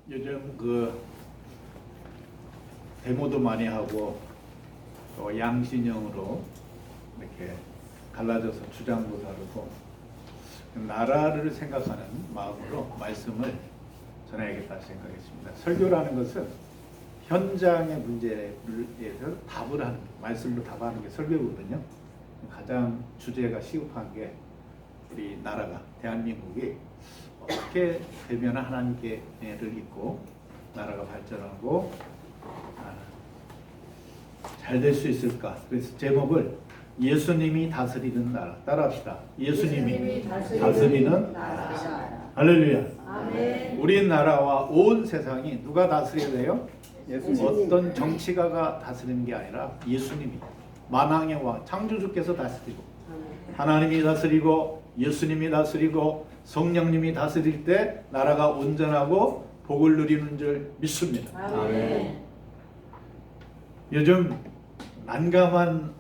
요즘 데모도 많이 하고 또 양신형으로 이렇게 갈라져서 주장도 다르고 나라를 생각하는 마음으로 말씀을 전해야겠다 생각했습니다. 설교라는 것은 현장의 문제에 대해서 답을 하는, 말씀으로 답하는 게 설교거든요. 가장 주제가 시급한 게 우리 나라가, 대한민국이 어떻게 되면 하나님께를 믿고 나라가 발전하고 잘 될 수 있을까. 그래서 제목을 예수님이 다스리는 나라. 따라합시다. 예수님이 다스리는 나라. 할렐루야. 아멘. 우리나라와 온 세상이 누가 다스려야 돼요? 예수님. 어떤 정치가가 다스리는 게 아니라 예수님이, 만왕의 왕, 창조주께서 다스리고 하나님이 다스리고 예수님이 다스리고 성령님이 다스릴 때 나라가 온전하고 복을 누리는 줄 믿습니다. 아멘. 요즘 난감한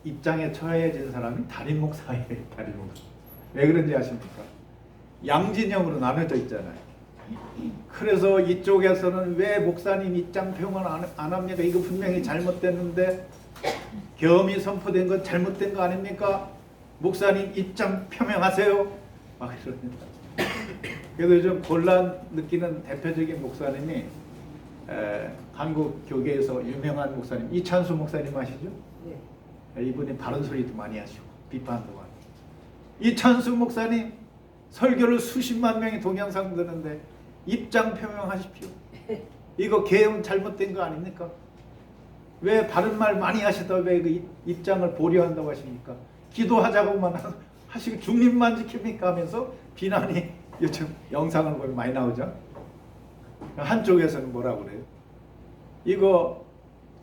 입장에 처해진 사람이 담임 목사예요. 담임 목사. 왜 그런지 아십니까? 양진영으로 나눠져 있잖아요. 그래서 이쪽에서는 왜 목사님 입장 표명을 안 합니까? 이거 분명히 잘못됐는데 계엄이 선포된 건 잘못된 거 아닙니까? 목사님 입장 표명하세요. 막 이럽니다. 그래서 요즘 곤란 느끼는 대표적인 목사님이 한국 교계에서 유명한 목사님 이찬수 목사님 아시죠? 네. 이분이 바른 소리도 많이 하시고 비판도 많이. 이찬수 목사님 설교를 수십만 명이 동영상 듣는데 입장 표명하십시오. 이거 계엄 잘못된 거 아닙니까? 왜 바른 말 많이 하시다 왜 그 입장을 보류한다고 하십니까? 기도하자고만 하시고 중립만 지킵니까 하면서 비난이 요즘 영상을 보면 많이 나오죠. 한쪽에서는 뭐라고 그래요? 이거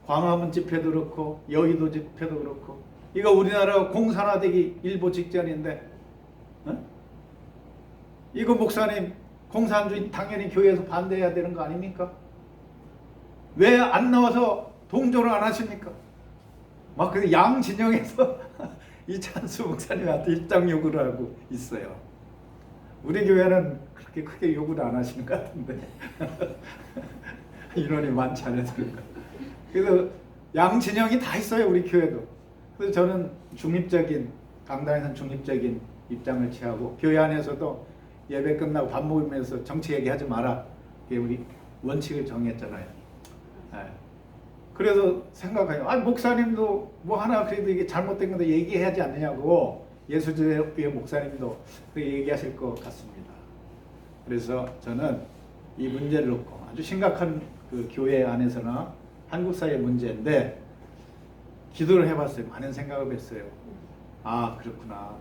광화문 집회도 그렇고 여의도 집회도 그렇고 이거 우리나라 공산화되기 일보 직전인데 이거 목사님 공산주의 당연히 교회에서 반대해야 되는 거 아닙니까? 왜 안 나와서 동조를 안 하십니까? 막 그 양 진영에서 이찬수 목사님한테 입장 요구를 하고 있어요. 우리 교회는 그렇게 크게 요구를 안 하시는 것 같은데 인원이 많지 않으니까. 그래서 양 진영이 다 있어요, 우리 교회도. 그래서 저는 중립적인, 강단에서는 중립적인 입장을 취하고 교회 안에서도 예배 끝나고 밥 먹으면서 정치 얘기하지 마라. 그게 우리 원칙을 정했잖아요. 그래서 생각해요. 목사님도 뭐 하나 그래도 이게 잘못된 건데 얘기하지 않느냐고. 예수교회 목사님도 그렇게 얘기하실 것 같습니다. 그래서 저는 이 문제를 놓고 아주 심각한 그 교회 안에서나 한국 사회의 문제인데 기도를 해봤어요. 많은 생각을 했어요. 아, 그렇구나.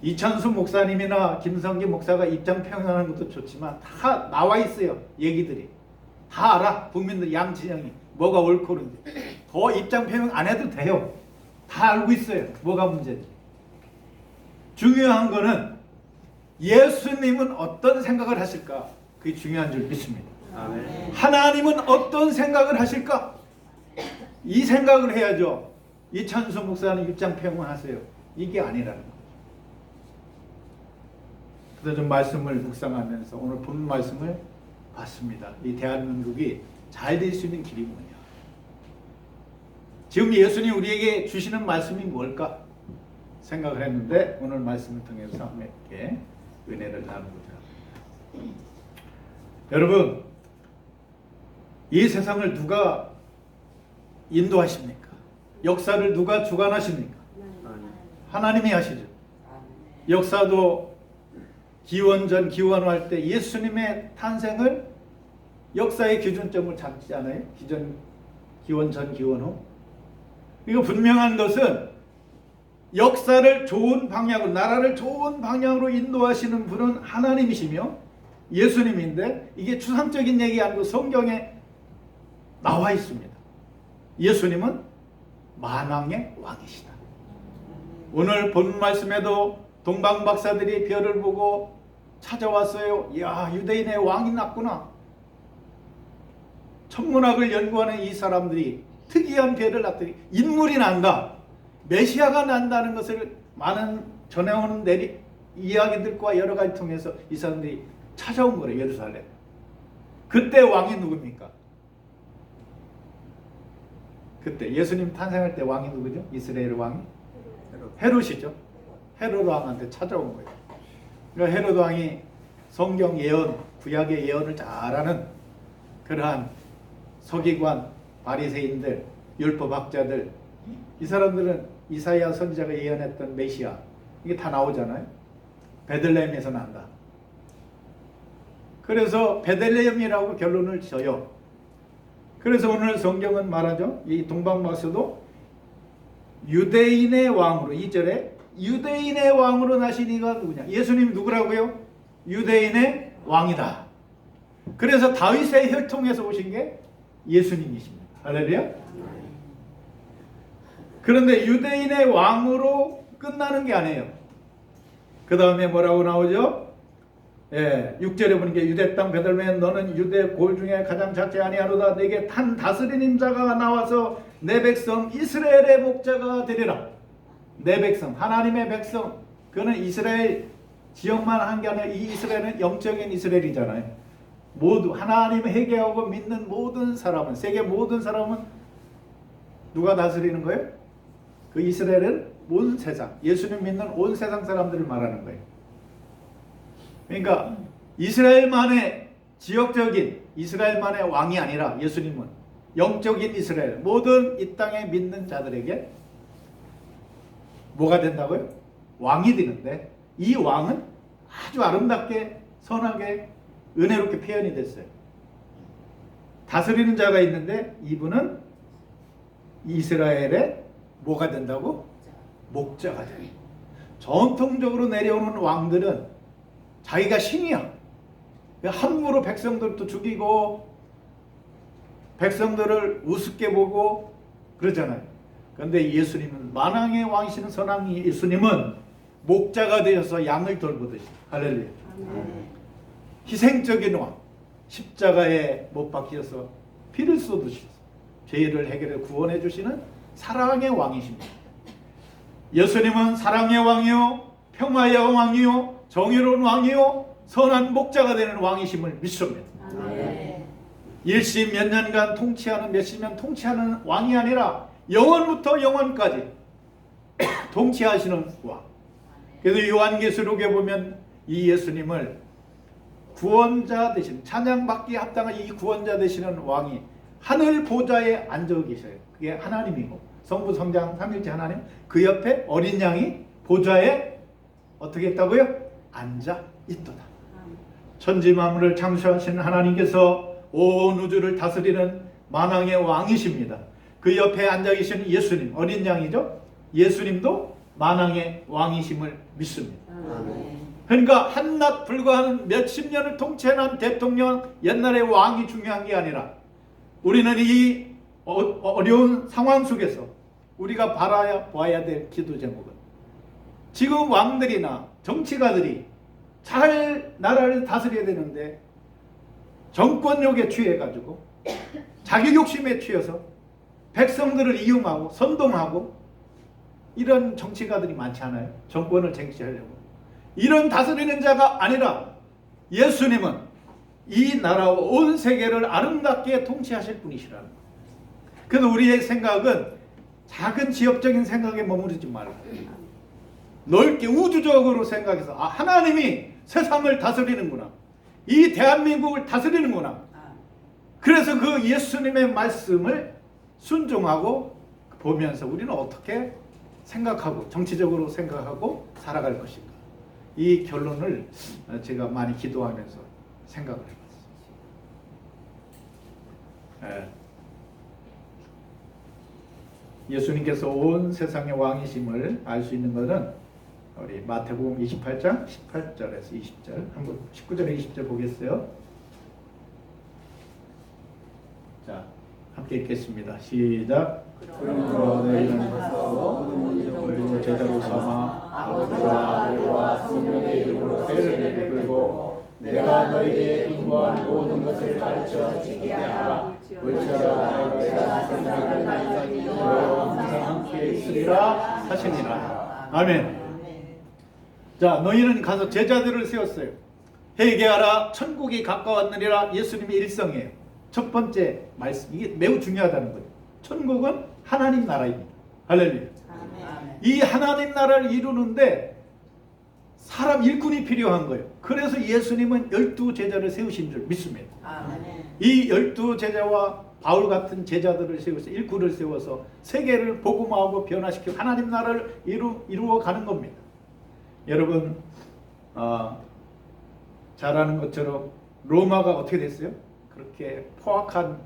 이찬수 목사님이나 김성기 목사가 입장 표명하는 것도 좋지만 다 나와 있어요. 얘기들이. 다 알아. 국민들 양진영이 뭐가 옳고 그른지. 더 입장 표명 안 해도 돼요. 다 알고 있어요. 뭐가 문제인지. 중요한 거는 예수님은 어떤 생각을 하실까? 그게 중요한 줄 믿습니다. 아멘. 하나님은 어떤 생각을 하실까? 이 생각을 해야죠. 이찬수 목사님 입장 표명하세요. 이게 아니라는 거죠. 그래서 좀 말씀을 묵상하면서 오늘 본 말씀을 봤습니다. 이 대한민국이 잘 될 수 있는 길이 뭐냐? 지금 예수님이 우리에게 주시는 말씀이 뭘까? 생각을 했는데 오늘 말씀을 통해서 함께 은혜를 나누고자 합니다. 여러분, 이 세상을 누가 인도하십니까? 역사를 누가 주관하십니까? 하나님이 하시죠. 역사도 기원전 기원할 때 예수님의 탄생을 역사의 기준점을 잡지 않아요? 기원전 기원 후. 이거 분명한 것은 역사를 좋은 방향으로, 나라를 좋은 방향으로 인도하시는 분은 하나님이시며 예수님인데 이게 추상적인 얘기 아니고 성경에 나와 있습니다. 예수님은 만왕의 왕이시다. 오늘 본 말씀에도 동방 박사들이 별을 보고 찾아왔어요. 이야, 유대인의 왕이 났구나. 천문학을 연구하는 이 사람들이 특이한 별을 났더니 인물이 난다. 메시아가 난다는 것을 많은 전해오는 이야기들과 여러 가지 통해서 이 사람들이 찾아온 거래요. 예루살렘. 그때 왕이 누굽니까? 그때 예수님 탄생할 때 왕이 누구죠? 이스라엘 왕이 헤롯이죠. 헤롯 왕한테 찾아온 거예요. 그러니까 헤롯 왕이 성경 예언, 구약의 예언을 잘하는 그러한 서기관, 바리새인들, 율법학자들, 이 사람들은 이사야 선지자가 예언했던 메시아 이게 다 나오잖아요. 베들레헴에서 난다. 그래서 베들레헴이라고 결론을 지어요. 그래서 오늘 성경은 말하죠. 이 동방박사도 유대인의 왕으로 2절에 유대인의 왕으로 나신 이가 누구냐? 예수님 누구라고요? 유대인의 왕이다. 그래서 다윗의 혈통에서 오신 게 예수님이십니다. 할렐루야. 그런데 유대인의 왕으로 끝나는 게 아니에요. 그 다음에 뭐라고 나오죠? 6절에 보니까 유대 땅 베들레헴 너는 유대 골 중에 가장 작지 아니하로다. 내게 탄 다스리는 자가 나와서 내 백성 이스라엘의 목자가 되리라. 내 백성, 하나님의 백성, 그는 이스라엘 지역만 한 게 아니라 이 이스라엘은 영적인 이스라엘이잖아요. 모두 하나님을 회개하고 믿는 모든 사람은, 세계 모든 사람은 누가 다스리는 거예요? 그 이스라엘은 온 세상, 예수님 믿는 온 세상 사람들을 말하는 거예요. 그러니까 이스라엘만의 지역적인 이스라엘만의 왕이 아니라 예수님은 영적인 이스라엘, 모든 이 땅에 믿는 자들에게 뭐가 된다고요? 왕이 되는데 이 왕은 아주 아름답게 선하게 은혜롭게 표현이 됐어요. 다스리는 자가 있는데 이분은 이스라엘의 뭐가 된다고? 목자가 돼요. 전통적으로 내려오는 왕들은 자기가 신이야. 함부로 백성들도 죽이고 백성들을 우습게 보고 그러잖아요. 그런데 예수님은 만왕의 왕이시는 선왕이 예수님은 목자가 되어서 양을 돌보듯이 할렐루야. 희생적인 왕, 십자가에 못 박혀서 피를 쏟으셔서 죄를 해결해 구원해 주시는 사랑의 왕이십니다. 예수님은 사랑의 왕이요, 평화의 왕이요, 정의로운 왕이요, 선한 목자가 되는 왕이심을 믿습니다. 일시 몇 년간 통치하는 몇십 년 통치하는 왕이 아니라 영원부터 영원까지 통치하시는 왕. 그래서 요한계시록에 보면 이 예수님을 구원자 되신, 찬양받기에 합당한 이 구원자 되시는 왕이 하늘 보좌에 앉아 계셔요. 그게 하나님이고 성부 성장 삼일체 하나님, 그 옆에 어린 양이 보좌에 어떻게 했다고요? 앉아 있도다. 천지 만물을 창조하신 하나님께서 온 우주를 다스리는 만왕의 왕이십니다. 그 옆에 앉아 계신 예수님, 어린 양이죠. 예수님도 만왕의 왕이심을 믿습니다. 그러니까 한낱 불과한 몇십 년을 통치한 대통령, 옛날의 왕이 중요한 게 아니라 우리는 이 어려운 상황 속에서 우리가 봐야 될 기도 제목은 지금 왕들이나 정치가들이 잘 나라를 다스려야 되는데 정권욕에 취해가지고 자기 욕심에 취해서 백성들을 이용하고 선동하고 이런 정치가들이 많지 않아요? 정권을 쟁취하려고. 이런 다스리는 자가 아니라 예수님은 이 나라와 온 세계를 아름답게 통치하실 분이시라는 거예요. 그래서 우리의 생각은 작은 지역적인 생각에 머무르지 말고 넓게 우주적으로 생각해서 하나님이 세상을 다스리는구나. 이 대한민국을 다스리는구나. 그래서 그 예수님의 말씀을 순종하고 보면서 우리는 어떻게 생각하고 정치적으로 생각하고 살아갈 것인가. 이 결론을 제가 많이 기도하면서 생각을 해봤습니다. 예수님께서 온 세상의 왕이심을 알 수 있는 것은 우리 마태복음 28장 18절에서 20절, 한번 19절에 20절 보겠어요. 자, 함께 읽겠습니다. 시작. 그러므로 너희는 가서 모든 제자로 삼아 아버지와 아들과 성령의 이름으로 세례를 베풀고 내가 너희에게 분부한 모든 것을 가르쳐 지키게 하라. 올처럼 내가 세상을 다니니 너희와 항상 함께 있으리라 하시니라. 아멘. 자, 너희는 가서 제자들을 세웠어요. 회개하라 천국이 가까웠느니라 예수님의 일성이에요. 첫 번째 말씀, 이게 매우 중요하다는 거예요. 천국은 하나님 나라입니다. 할렐루야. 아멘. 이 하나님 나라를 이루는데 사람 일꾼이 필요한 거예요. 그래서 예수님은 12제자를 세우신 줄 믿습니다. 아멘. 이 12제자와 바울 같은 제자들을 세워서 일꾼을 세워서 세계를 복음화하고 변화시키고 하나님 나라를 이루어 가는 겁니다. 여러분 잘 아는 것처럼 로마가 어떻게 됐어요? 그렇게 포악한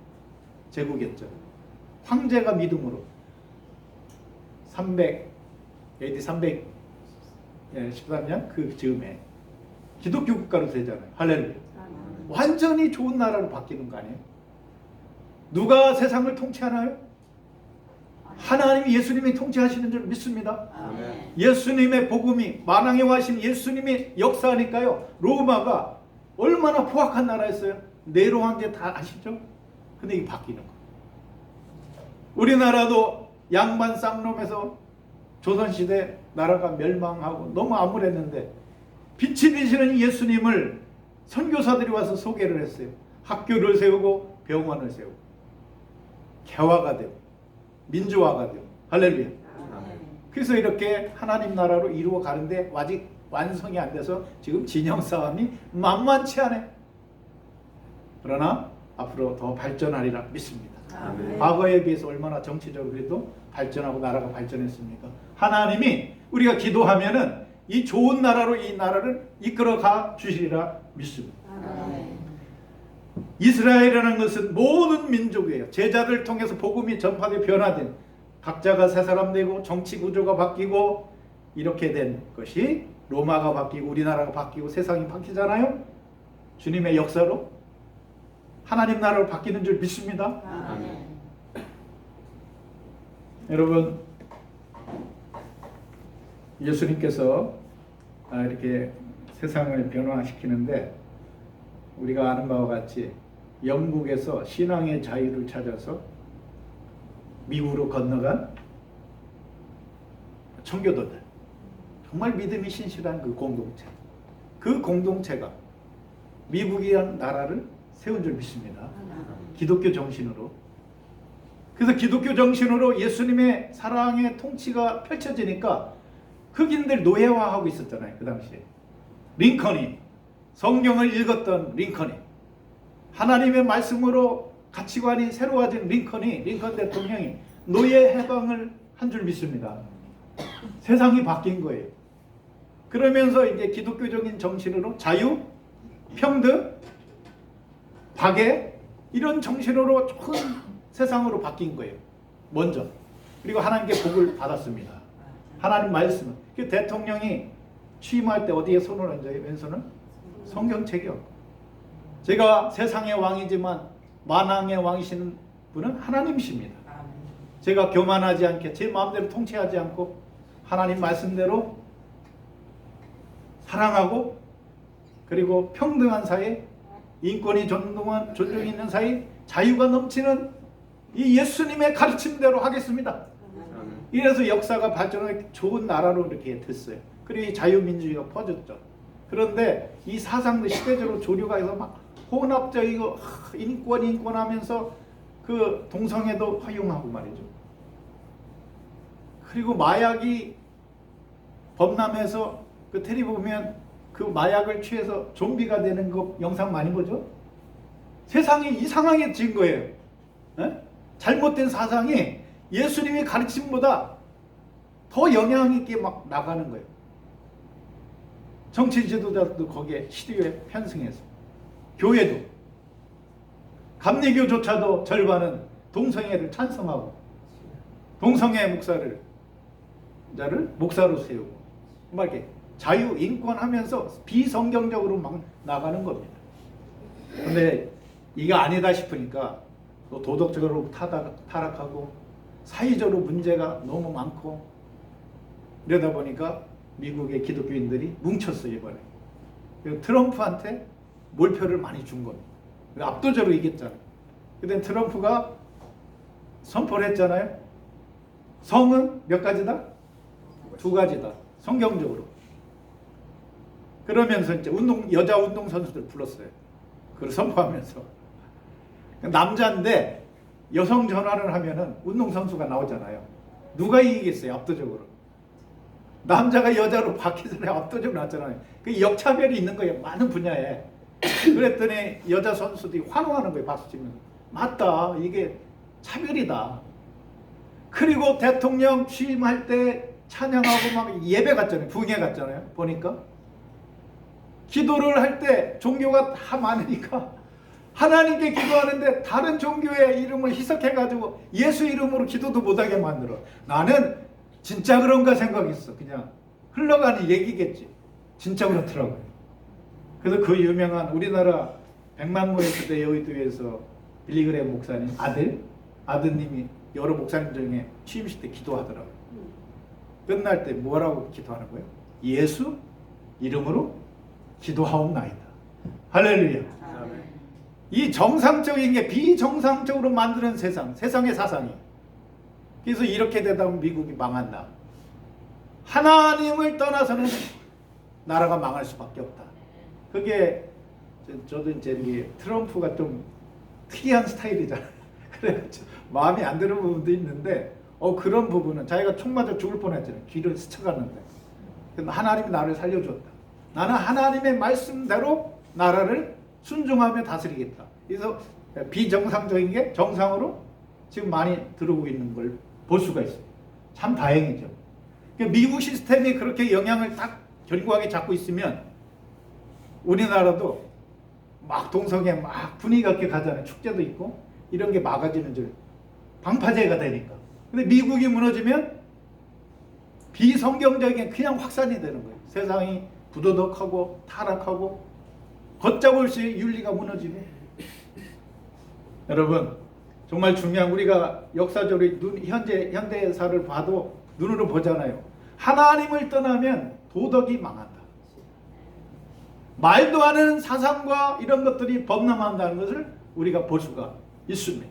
제국이었죠. 황제가 믿음으로 AD 313년 그 즈음에 기독교 국가로 되잖아요. 할렐루야. 완전히 좋은 나라로 바뀌는 거 아니에요? 누가 세상을 통치하나요? 하나님 예수님이 통치하시는 줄 믿습니다. 아멘. 예수님의 복음이 만왕에 와신 예수님이 역사하니까요. 로마가 얼마나 포악한 나라였어요. 네로 황제 다 아시죠? 근데 이게 바뀌는 거예요. 우리나라도 양반 쌍놈에서 조선시대 나라가 멸망하고 너무 암울했는데 빛이 되시는 예수님을 선교사들이 와서 소개를 했어요. 학교를 세우고 병원을 세우고 개화가 되고 민주화가 되고 할렐루야. 그래서 이렇게 하나님 나라로 이루어 가는데 아직 완성이 안 돼서 지금 진영 싸움이 만만치 않아요. 그러나 앞으로 더 발전하리라 믿습니다. 아멘. 과거에 비해서 얼마나 정치적으로 그래도 발전하고 나라가 발전했습니까? 하나님이 우리가 기도하면은 이 좋은 나라로 이 나라를 이끌어가 주시리라 믿습니다. 아멘. 이스라엘이라는 것은 모든 민족이에요. 제자들 통해서 복음이 전파되어 변화된 각자가 새 사람 되고 정치 구조가 바뀌고 이렇게 된 것이 로마가 바뀌고 우리나라가 바뀌고 세상이 바뀌잖아요. 주님의 역사로 하나님 나라로 바뀌는 줄 믿습니다. 아멘. 여러분 예수님께서 이렇게 세상을 변화시키는데 우리가 아는 바와 같이 영국에서 신앙의 자유를 찾아서 미국으로 건너간 청교도들, 정말 믿음이 신실한 그 공동체가 미국이라는 나라를 세운 줄 믿습니다. 기독교 정신으로. 그래서 기독교 정신으로 예수님의 사랑의 통치가 펼쳐지니까 흑인들 노예화하고 있었잖아요. 그 당시에 링컨이, 성경을 읽었던 링컨이, 하나님의 말씀으로 가치관이 새로워진 링컨 대통령이 노예 해방을 한 줄 믿습니다. 세상이 바뀐 거예요. 그러면서 이제 기독교적인 정신으로 자유, 평등, 박애 이런 정신으로 큰 세상으로 바뀐 거예요. 먼저. 그리고 하나님께 복을 받았습니다. 하나님 말씀은. 그 대통령이 취임할 때 어디에 손을 얹어요? 왼손은? 성경책이요. 제가 세상의 왕이지만 만왕의 왕이시는 분은 하나님이십니다. 제가 교만하지 않게 제 마음대로 통치하지 않고 하나님 말씀대로 사랑하고 그리고 평등한 사회, 인권이 존중이 있는 사회, 자유가 넘치는 이 예수님의 가르침대로 하겠습니다. 이래서 역사가 발전해 좋은 나라로 이렇게 됐어요. 그리고 이 자유민주주의가 퍼졌죠. 그런데 이 사상도 시대적으로 조류가 해서 막 혼합적이고 인권 하면서 그 동성애도 허용하고 말이죠. 그리고 마약이 범람해서 그 텔레비 보면 그 마약을 취해서 좀비가 되는 거 영상 많이 보죠? 세상이 이상하게진 거예요. 에? 잘못된 사상이 예수님의 가르침보다 더 영향 있게 막 나가는 거예요. 정치 지도자도 거기에 시대에 편승해서 교회도 감리교조차도 절반은 동성애를 찬성하고 동성애 목사로 세우고 막 이렇게 자유 인권하면서 비성경적으로 막 나가는 겁니다. 근데 이게 아니다 싶으니까 또 도덕적으로 타락하고 사회적으로 문제가 너무 많고 이러다 보니까 미국의 기독교인들이 뭉쳤어요. 이번에 트럼프한테 몰표를 많이 준 겁니다. 압도적으로 이겼잖아요. 근데 트럼프가 선포를 했잖아요. 성은 몇 가지다? 두 가지다. 성경적으로. 그러면서 이제 여자 운동 선수들 불렀어요. 그걸 선포하면서. 남자인데 여성 전환을 하면은 운동 선수가 나오잖아요. 누가 이기겠어요? 압도적으로. 남자가 여자로 바뀌잖아요. 압도적으로 나왔잖아요. 그 역차별이 있는 거예요. 많은 분야에. 그랬더니 여자 선수들이 환호하는 거예요. 박수 치면서. 맞다. 이게 차별이다. 그리고 대통령 취임할 때 찬양하고 막 예배 갔잖아요. 부흥회 갔잖아요. 보니까. 기도를 할 때 종교가 다 많으니까 하나님께 기도하는데 다른 종교의 이름을 희석해가지고 예수 이름으로 기도도 못하게 만들어. 나는 진짜 그런가 생각했어. 그냥 흘러가는 얘기겠지. 진짜 그렇더라고요. 그래서 그 유명한 우리나라 100만 모였을 때 여의도에서 빌리그레임 목사님 아드님이 여러 목사님 중에 취임식 때 기도하더라고요. 끝날 때 뭐라고 기도하는 거예요? 예수 이름으로 기도하옵나이다. 할렐루야. 이 정상적인 게 비정상적으로 만드는 세상의 사상이. 그래서 이렇게 되다 보면 미국이 망한다. 하나님을 떠나서는 나라가 망할 수밖에 없다. 그게 저도 이제 이게 트럼프가 좀 특이한 스타일이잖아요. 그래서 마음에 안 드는 부분도 있는데 그런 부분은 자기가 총 맞아 죽을 뻔했잖아요. 길을 스쳐갔는데. 하나님이 나를 살려줬다. 나는 하나님의 말씀대로 나라를 순종하며 다스리겠다. 그래서 비정상적인 게 정상으로 지금 많이 들어오고 있는 걸 볼 수가 있어요. 참 다행이죠. 미국 시스템이 그렇게 영향을 딱 견고하게 잡고 있으면 우리나라도 막 동성애 막 분위기가 있게 가잖아요. 축제도 있고 이런 게 막아지는 줄 방파제가 되니까. 근데 미국이 무너지면 비성경적인 그냥 확산이 되는 거예요. 세상이 부도덕하고 타락하고 걷잡을 수 있는 윤리가 무너지네. 여러분 정말 중요한 우리가 역사적으로 현대사를 봐도 눈으로 보잖아요. 하나님을 떠나면 도덕이 망한다. 말도 안 하는 사상과 이런 것들이 범람한다는 것을 우리가 볼 수가 있습니다.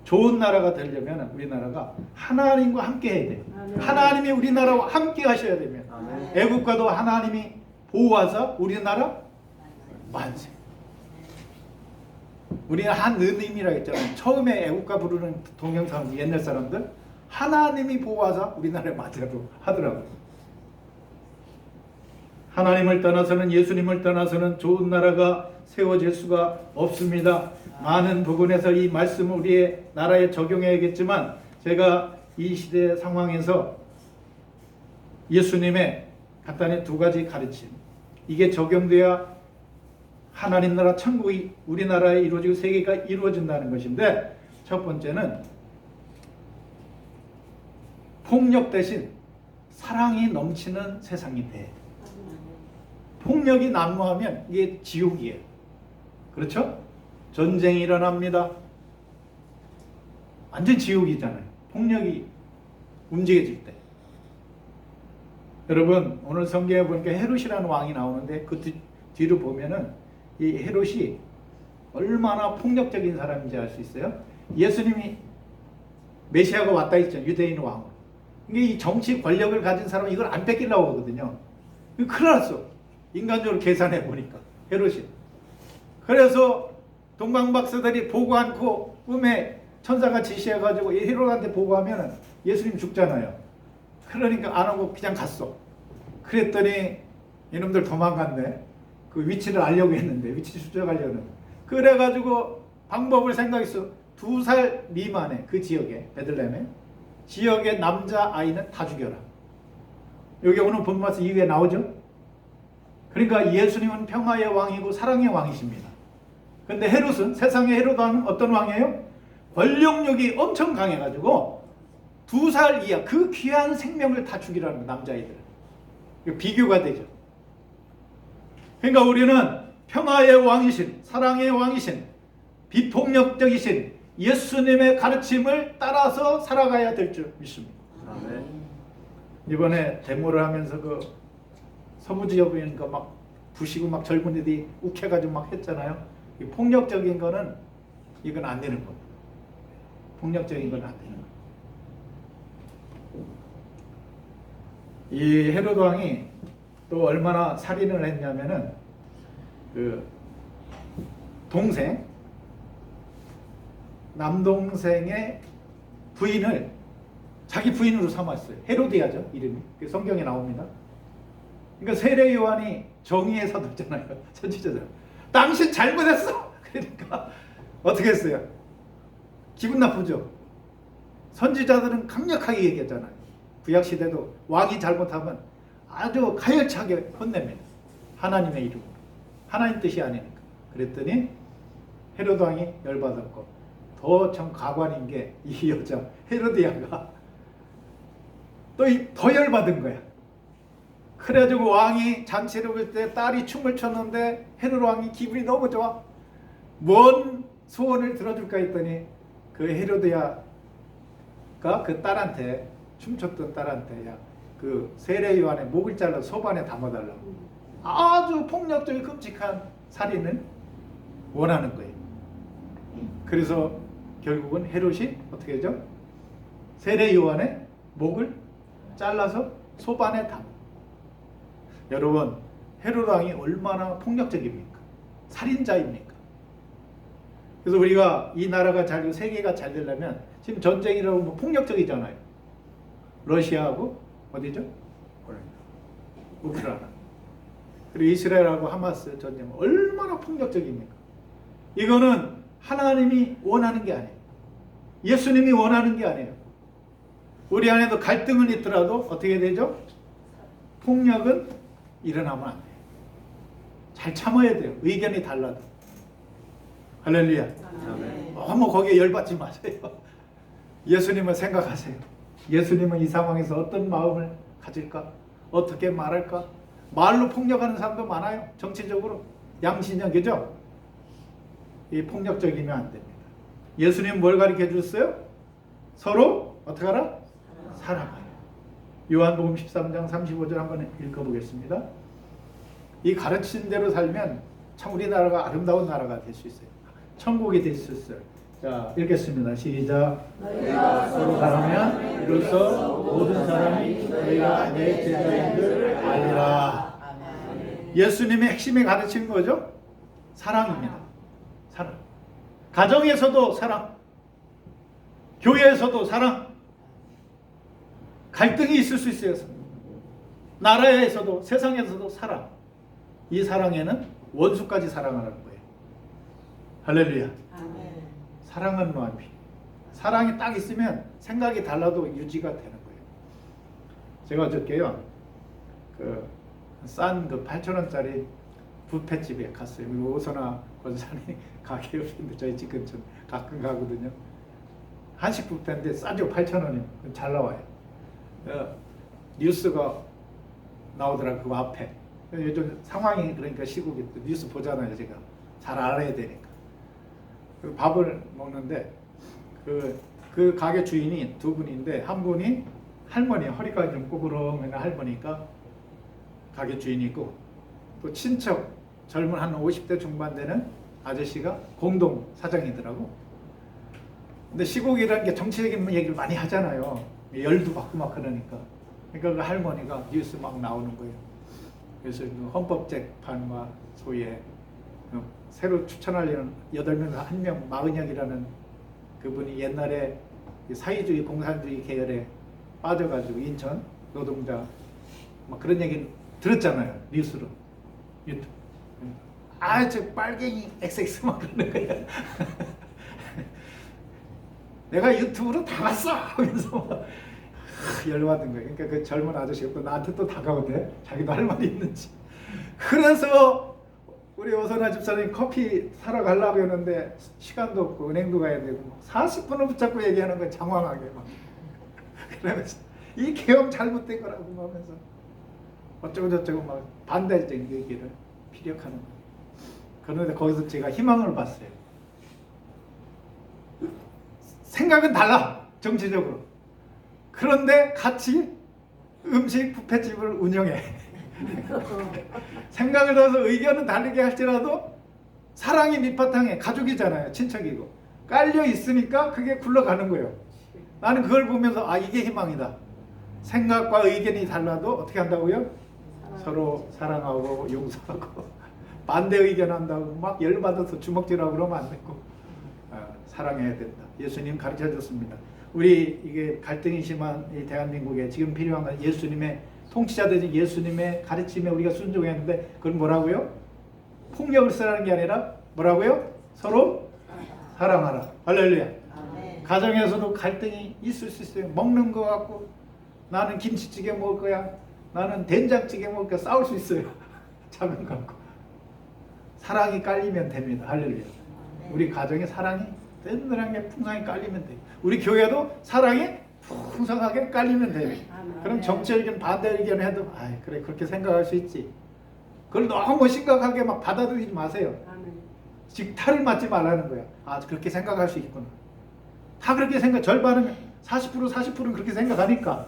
좋은 나라가 되려면 우리나라가 하나님과 함께 해야 돼요. 하나님이 우리나라와 함께 하셔야 되면 애국가도 하나님이 보호하사 우리나라 만세. 우리는 한은임이라고 했잖아요. 처음에 애국가 부르는 동영상 옛날 사람들 하나님이 보호하사 우리나라에 만세라고 하더라고요. 하나님을 떠나서는 예수님을 떠나서는 좋은 나라가 세워질 수가 없습니다. 많은 부분에서 이 말씀을 우리의 나라에 적용해야겠지만 제가 이 시대 상황에서 예수님의 간단히 두 가지 가르침 이게 적용돼야 하나님 나라 천국이 우리나라에 이루어지고 세계가 이루어진다는 것인데 첫 번째는 폭력 대신 사랑이 넘치는 세상이 돼. 폭력이 난무하면 이게 지옥이에요. 그렇죠? 전쟁이 일어납니다. 완전 지옥이잖아요. 폭력이 움직여질 때. 여러분 오늘 성경에 보니까 헤롯이라는 왕이 나오는데 그 뒤로 보면은 이 헤롯이 얼마나 폭력적인 사람인지 알 수 있어요. 예수님이 메시아가 왔다 했잖아요. 유대인 왕으로. 이게 이 정치 권력을 가진 사람은 이걸 안 뺏기려고 하거든요. 큰일 났어. 인간적으로 계산해 보니까 헤롯이. 그래서 동방박사들이 보고 않고 꿈에 천사가 지시해가지고 이 헤롯한테 보고하면 예수님 죽잖아요. 그러니까 안 하고 그냥 갔어. 그랬더니 이놈들 도망갔네. 그 위치를 알려고 했는데 위치 추적하려고 했는데 그래가지고 방법을 생각했어. 2살 미만의 그 지역에 베들레헴에 지역의 남자 아이는 다 죽여라. 여기 오늘 본문에서 이후에 나오죠. 그러니까 예수님은 평화의 왕이고 사랑의 왕이십니다. 근데 헤롯은 세상의 헤롯은 어떤 왕이에요? 권력욕이 엄청 강해가지고 2살 이하 그 귀한 생명을 다 죽이라는 남자아이들. 비교가 되죠. 그러니까 우리는 평화의 왕이신 사랑의 왕이신 비폭력적이신 예수님의 가르침을 따라서 살아가야 될 줄 믿습니다. 아멘. 이번에 데모를 하면서 그 서부지역이니까 막 부시고 막 젊은이들이 욱해가지고 막 했잖아요. 이 폭력적인 거는 이건 안 되는 겁니다. 폭력적인 건 안 되는 겁니다. 이 헤롯 왕이 또 얼마나 살인을 했냐면은 그 동생 남동생의 부인을 자기 부인으로 삼았어요. 헤로디아죠, 이름이. 그 성경에 나옵니다. 그러니까 세례 요한이 정의의 사도잖아요. 선지자잖아요. 당신 잘못했어. 그러니까 어떻게 했어요? 기분 나쁘죠. 선지자들은 강력하게 얘기했잖아요. 구약 시대도 왕이 잘못하면 아주 가열차게 혼냅니다. 하나님의 이름으로. 하나님 뜻이 아니니까. 그랬더니 헤로드 왕이 열받았고, 더 참 가관인 게 이 여자 헤로디아가 또 더 열받은 거야. 그래가지고 왕이 잔치를 볼 때 딸이 춤을 췄는데 헤로드 왕이 기분이 너무 좋아. 뭔 소원을 들어줄까 했더니 그 헤로디아가 그 딸한테, 춤췄던 딸한테, 야, 그 세례 요한의 목을 잘라 소반에 담아달라고. 아주 폭력적인 끔찍한 살인을 원하는 거예요. 그래서 결국은 헤롯이 어떻게 하죠? 세례 요한의 목을 잘라서 소반에 담아. 여러분, 헤롯 왕이 얼마나 폭력적입니까? 살인자입니까? 그래서 우리가 이 나라가 잘, 세계가 잘 되려면 지금 전쟁이라고 뭐 폭력적이잖아요. 러시아하고 어디죠? 우크라이나. 그리고 이스라엘하고 하마스 전쟁 얼마나 폭력적입니까? 이거는 하나님이 원하는 게 아니에요. 예수님이 원하는 게 아니에요. 우리 안에도 갈등은 있더라도 어떻게 되죠? 폭력은 일어나면 안 돼요. 잘 참아야 돼요. 의견이 달라도. 할렐루야. 너무 거기에 열받지 마세요. 예수님을 생각하세요. 예수님은 이 상황에서 어떤 마음을 가질까? 어떻게 말할까? 말로 폭력하는 사람도 많아요. 정치적으로. 양신형, 그죠? 이 폭력적이면 안 됩니다. 예수님 뭘 가르쳐 줬어요? 서로 어떻게 하라? 사랑하라. 요한복음 13장 35절 한번 읽어보겠습니다. 이 가르친 대로 살면 참 우리나라가 아름다운 나라가 될 수 있어요. 천국이 될 수 있어요. 자, 읽겠습니다. 시작. 너희가 서로 사랑하면 이로써 모든 사람이 너희가 내 제자인 줄 알리라. 예수님의 핵심에 가르치는 거죠? 사랑입니다. 사랑. 가정에서도 사랑. 교회에서도 사랑. 갈등이 있을 수 있어요. 나라에서도 세상에서도 사랑. 이 사랑에는 원수까지 사랑하라는 거예요. 할렐루야. 사랑은 마음이. 사랑이 딱 있으면 생각이 달라도 유지가 되는 거예요. 제가 어저께요, 싼 8,000원짜리 뷔페집에 갔어요. 오선아 권사님 가게 옆인데 저희 집 근처 가끔 가거든요. 한식 뷔페인데 싸죠. 8,000원이면 잘 나와요. 뉴스가 나오더라고요. 그 앞에. 요즘 상황이 그러니까 시국이 뉴스 보잖아요. 제가 잘 알아야 되니까. 그 밥을 먹는데 그 가게 주인이 두 분인데, 한 분이 할머니, 허리가 좀 꼬부렁한 할머니가 가게 주인이고, 또 친척 젊은 한 50대 중반 되는 아저씨가 공동 사장이더라고. 근데 시국이라는 게 정치적인 얘기를 많이 하잖아요. 열도 받고 막 그러니까. 그러니까 그 할머니가 뉴스 막 나오는 거예요. 그래서 그 헌법재판과 소위에 새로 추천하려는 8명 1명 마은혁이라는 그분이 옛날에 사회주의 공산주의 계열에 빠져가지고 인천 노동자 막 그런 얘기 들었잖아요. 뉴스로. 유튜브. 저 빨갱이 XX 막 그러는 거야. 내가 유튜브로 다 봤어 하면서 막 열받은 거예요. 그러니까 그 젊은 아저씨가 또 나한테 또 다가오대. 자기도 할 말이 있는지. 그래서 우리 오선아 집사람이 커피 사러 가려고 했는데 시간도 없고 은행도 가야 되고 40분을 붙잡고 얘기하는 거예요. 장황하게 막. 그러면서 이 개혁 잘못된 거라고 하면서 어쩌고 저쩌고 막 반대적인 얘기를 피력하는 거예요. 그런데 거기서 제가 희망을 봤어요. 생각은 달라. 정치적으로. 그런데 같이 음식 뷔페집을 운영해. 생각을 넣어서 의견은 다르게 할지라도 사랑이 밑바탕에, 가족이잖아요. 친척이고 깔려 있으니까 그게 굴러가는 거예요. 나는 그걸 보면서 이게 희망이다. 생각과 의견이 달라도 어떻게 한다고요? 서로 사랑하고 용서하고 반대 의견한다고 막 열받아서 주먹질하고 그러면 안 되고 사랑해야 된다. 예수님 가르쳐 줬습니다. 우리 이게 갈등이 심한 이 대한민국에 지금 필요한 건 예수님의 통치자들 예수님의 가르침에 우리가 순종했는데 그건 뭐라고요? 폭력을 쓰라는 게 아니라 뭐라고요? 서로 사랑하라. 할렐루야. 아멘. 가정에서도 갈등이 있을 수 있어요. 먹는 거 갖고 나는 김치찌개 먹을 거야. 나는 된장찌개 먹을 거야. 싸울 수 있어요. 작은 거 갖고. 사랑이 깔리면 됩니다. 할렐루야. 우리 가정에 사랑이 든든하게 풍성하게 깔리면 돼요. 우리 교회도 사랑이 풍성하게 깔리면 돼요. 그럼 정치 의견 반대 의견 해도 그래 그렇게 생각할 수 있지. 그걸 너무 심각하게 막 받아들이지 마세요. 즉 탈을 맞지 말라는 거야. 그렇게 생각할 수 있구나. 다 그렇게 생각. 절반은 40%는 그렇게 생각하니까.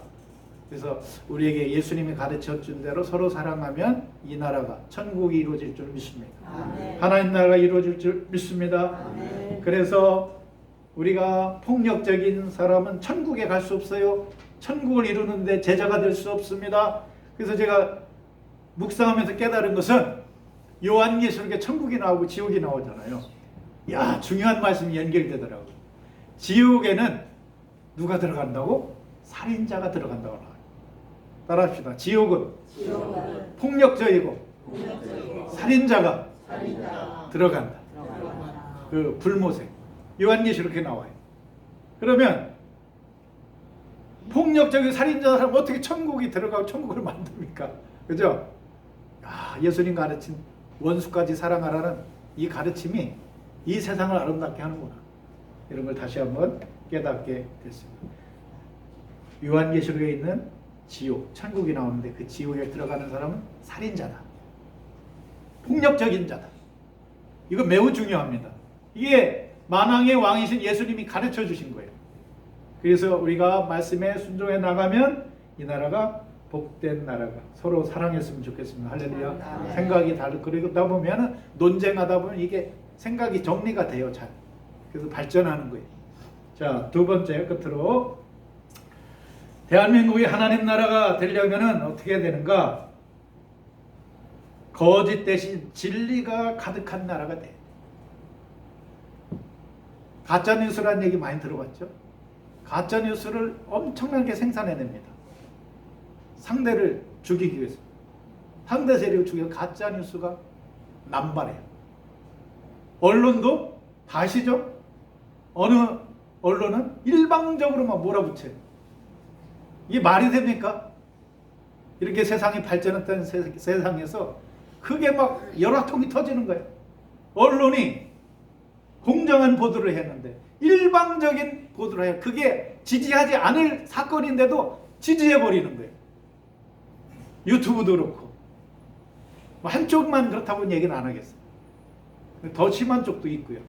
그래서 우리에게 예수님이 가르쳐 준 대로 서로 사랑하면 이 나라가 천국이 이루어질 줄 믿습니다. 아멘. 하나님 나라가 이루어질 줄 믿습니다. 아멘. 그래서 우리가 폭력적인 사람은 천국에 갈 수 없어요. 천국을 이루는데 제자가 될 수 없습니다. 그래서 제가 묵상하면서 깨달은 것은 요한계시록에 천국이 나오고 지옥이 나오잖아요. 중요한 말씀이 연결되더라고요. 지옥에는 누가 들어간다고? 살인자가 들어간다고 나와요. 따라합시다. 지옥은 폭력적이고 살인자가 들어간다. 그 불모색. 요한계시록에 나와요. 그러면 폭력적인 살인자 사람 어떻게 천국이 들어가고 천국을 만듭니까? 그죠? 예수님 가르친 원수까지 사랑하라는 이 가르침이 이 세상을 아름답게 하는구나. 이런 걸 다시 한번 깨닫게 됐습니다. 요한계시록에 있는 지옥, 천국이 나오는데 그 지옥에 들어가는 사람은 살인자다. 폭력적인 자다. 이거 매우 중요합니다. 이게 만왕의 왕이신 예수님이 가르쳐 주신 거예요. 그래서 우리가 말씀에 순종해 나가면 이 나라가 복된 나라가 서로 사랑했으면 좋겠습니다. 할렐루야. 생각이 다르고 그러다 보면 논쟁하다 보면 이게 생각이 정리가 돼요. 잘. 그래서 발전하는 거예요. 자, 두 번째 끝으로 대한민국이 하나님 나라가 되려면 어떻게 해야 되는가? 거짓 대신 진리가 가득한 나라가 돼. 가짜뉴스라는 얘기 많이 들어봤죠? 가짜뉴스를 엄청나게 생산해냅니다. 상대를 죽이기 위해서. 상대 세력을 죽이기 위해서 가짜뉴스가 남발해요. 언론도 다 아시죠? 어느 언론은 일방적으로만 몰아붙여요. 이게 말이 됩니까? 이렇게 세상이 발전했던 세상에서 크게 막 열화통이 터지는 거예요. 언론이 공정한 보도를 했는데 일방적인 보도를 해요. 그게 지지하지 않을 사건인데도 지지해버리는 거예요. 유튜브도 그렇고. 한쪽만 그렇다고는 얘기는 안 하겠어요. 더 심한 쪽도 있고요.